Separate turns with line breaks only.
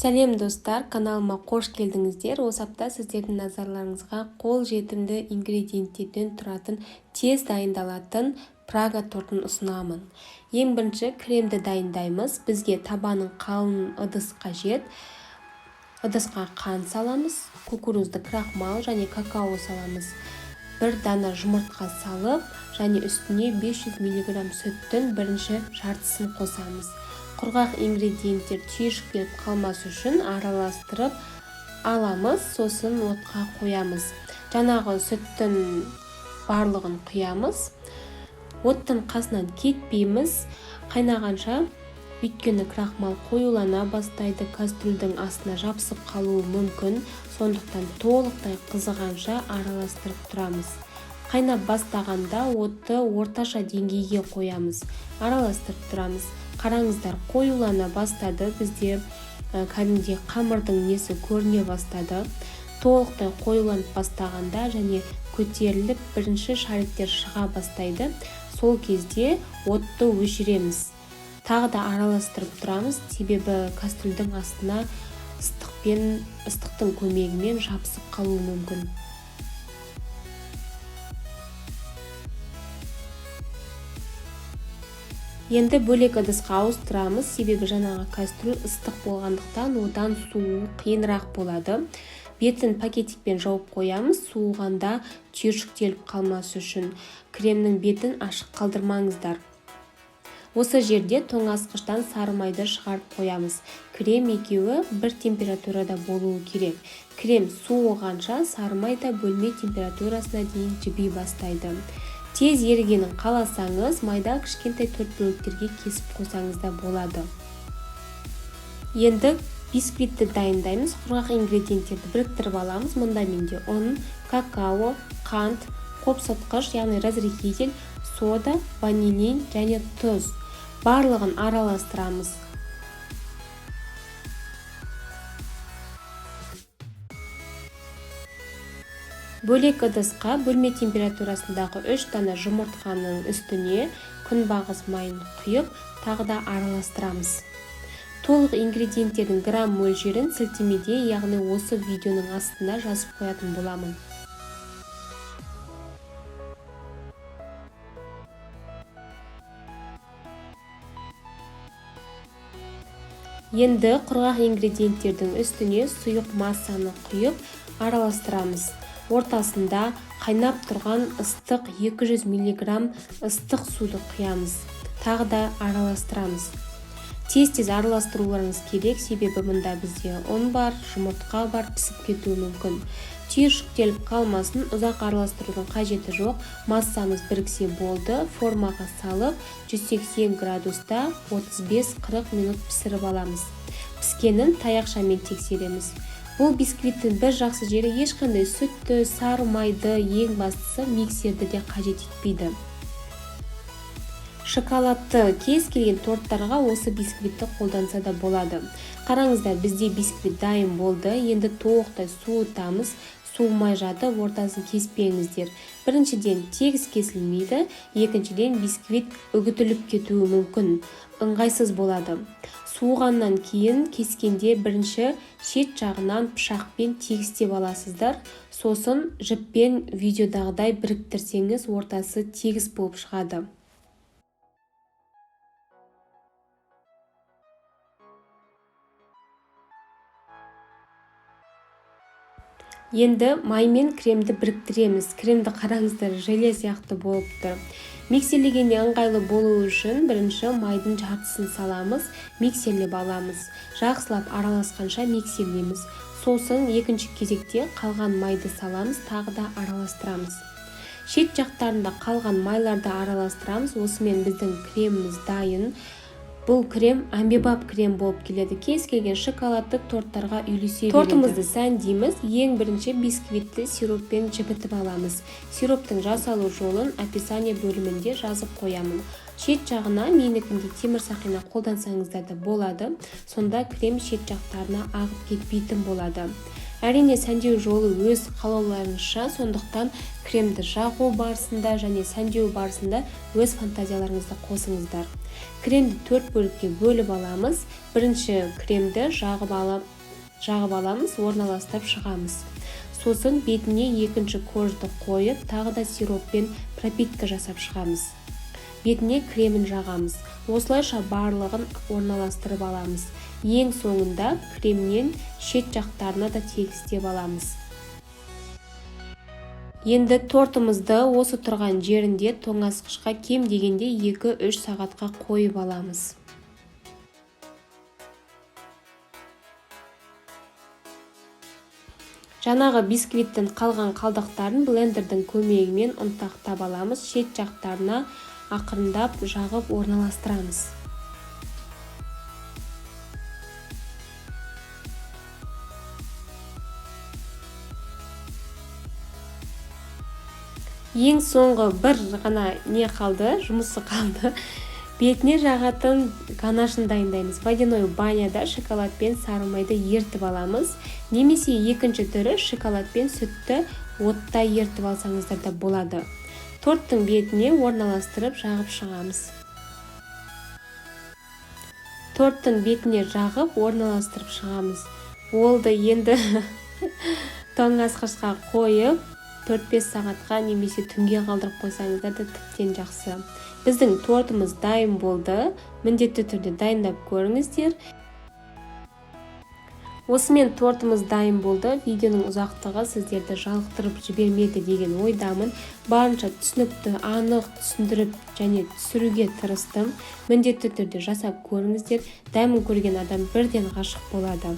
Сәлем достар, каналыма қош келдіңіздер. Осы апта сіздердің назарларыңызға қол жетімді ингредиенттерден тұратын тез дайындалатын прага тортын ұсынамын. Ең бірінші кремді дайындаймыз. Бізге табаның қалың ыдыс қажет. Ыдысқа қант саламыз, кукурузды крахмал және какао саламыз. Бір дана жұмыртқа салып, және үстіне 500 мг сүттің бірінші жартысын қосамыз. Құрғақ ингредиенттер түйіршіктеліп қалмас үшін араластырып аламыз, сосын отқа қоямыз. Жаңағы сүттің барлығын құямыз. Оттың қасынан кетпейміз, қайнағанша, өйткені крахмал қоюлана бастайды, кастрюльдің астына жабысып қалуы мүмкін, сондықтан толықтай қызығанша араластырып тұрамыз. Қайнап бастағанда отты орташа деңгейге қоямыз, араластырып тұрамыз. Қараңыздар, қоюлана бастады, бізде кәдімгідей қамырдың несі көріне бастады. Толықтай қоюланып бастағанда және көтеріліп бірінші шариктер шыға бастайды. Сол кезде отты өшіреміз. Тағы да араластырып тұрамыз, себебі кастрюльдің астына ыстықтың көмегімен жабысып қалуы мүмкін. Енді бөлек ыдысқа ауыстырамыз, себебі жаңағы кастрюль ыстық болғандықтан одан суы қиынырақ болады. Бетін пакетикпен жауып қоямыз, суығанда түйіршіктеліп қалмас үшін. Кремнің бетін ашық қалдырмаңыздар. Осы жерде тоңазытқыштан сары майды шығарып қоямыз. Крем екеуі бір температурада болуы керек. Крем суығанша сары майда бөлме температурасына дейін жіби бастайды. Тез ерігенін қаласаңыз, майда кішкентай төрт бөліктерге кесіп қосаңыз да болады. Енді бисквитті дайындаймыз. Құрғақ ингредиенттерді біріктіріп аламыз. Мұнда менде ұн, какао, қант, қопсытқыш, яғни разрыхитель, сода, ванилин және тұз. Барлығын араластырамыз. Бөлек ыдысқа бөлме температурасындағы 3 дана жұмыртқаның үстіне күнбағыс майын құйып, тағы да араластырамыз. Толық ингредиенттердің грамм мөлшерін сілтемеде, яғни осы видеоның астына жазып қоятын боламын. Енді құрғақ ингредиенттердің үстіне сұйық массаны құйып араластырамыз. Ортасында қайнап тұрған ыстық 200 мг ыстық суды құямыз. Тағы да араластырамыз. Тез-тез араластыруларыңыз керек, себебі мұнда бізде ұн бар, жұмыртқа бар, пісіп кетуі мүмкін. Түйіршіктеліп қалмасын, ұзақ араластырудың қажеті жоқ. Массамыз біріксе болды. Формаға салып, 180 градуста 35-40 минут пісіріп аламыз. Піскенін таяқшамен тексереміз. Бұл бисквиттің бір жақсы жері ешқандай сүтті, сары майды, ең бастысы миксерді де қажет етпейді. Шоколадты кез келген торттарға осы бисквитті қолданса да болады. Қараңыздар, бізде бисквит дайын болды. Енді толықтай суытамыз. Суымай жатып, ортасын кеспеңіздер. Біріншіден тегіс кесілмейді, екіншіден бисквит үгітіліп кетуі мүмкін, ыңғайсыз болады. Суығаннан кейін кескенде бірінші шет жағынан пышақпен тегістеп аласыздар. Сосын жіппен видеодағыдай біріктірсеңіз, ортасы тегіс болып шығады. Енді маймен кремді біріктіреміз. Кремді қараңыздар, желе сияқты болыпты. Миксерлегенде ыңғайлы болу үшін бірінші майдың жартысын саламыз, миксерлеп аламыз. Жақсылап араласқанша миксерлейміз. Сосын екінші кезекте қалған майды саламыз, тағы да араластырамыз. Шет жақтарында қалған майларды араластырамыз. Осымен біздің креміміз дайын. Бұл крем амбибап крем болып келеді. Кез келген шоколадты торттарға үйлесе береді. Тортымызды сәндейміз. Ең бірінші бисквитті сироппен жібітіп аламыз. Сироптың жасалу жолын описание бөлімінде жазып қоямын. Шет жағына менікіндей темір сақина қолдансаңыздар да болады. Сонда крем шет жақтарына ағып кетпейтін болады. Әрине сәндеу жолы өз қалауларыңызша, сондықтан кремді жағу барысында және сәндеу барысында өз фантазияларыңызды қосыңыздар. Кремді 4 бөлікке бөліп аламыз. Бірінші кремді жағып аламыз, орналастырып шығамыз. Сосын бетіне екінші кожды қойып, тағы да сироппен пропитка жасап шығамыз. Бетіне кремін жағамыз. Осылайша барлығын орналастырып аламыз. Ең соңында кремнен шет жақтарына да тегістеп аламыз. Енді тортымызды осы тұрған жерінде тоңазытқышқа кем дегенде 2-3 сағатқа қойып аламыз. Жаңағы бисквиттің қалған қалдықтарын блендердің көмегімен ұнтақтап аламыз. Шет жақтарына ақырындап жағып орналастырамыз. Ең соңғы бір ғана жұмысы қалды. Бетіне жағатын ганашын дайындаймыз. Водяной баняда шоколад пен сары майды ертіп аламыз. Немесе екінші түрі шоколад пен сүтті отта ертіп алсаңыздар да болады. Торттың бетіне орналастырып жағып шығамыз. Торттың бетіне жағып орналастырып шығамыз. Болды, енді тоңазытқышқа қойып 4-5 сағатқа немесе түнге қалдырып қойсаңыздар да тіптен жақсы. Біздің тортымыз дайын болды. Міндетті түрде дайындап көріңіздер. Осымен тортымыз дайын болды. Видеоның ұзақтығы сіздерді жалықтырып жібермеді деген ойдамын. Барынша түсінікті, анық түсіндіріп және түсіруге тырыстым. Міндетті түрде жасап көріңіздер. Дәмін көрген адам бірден ғашық болады.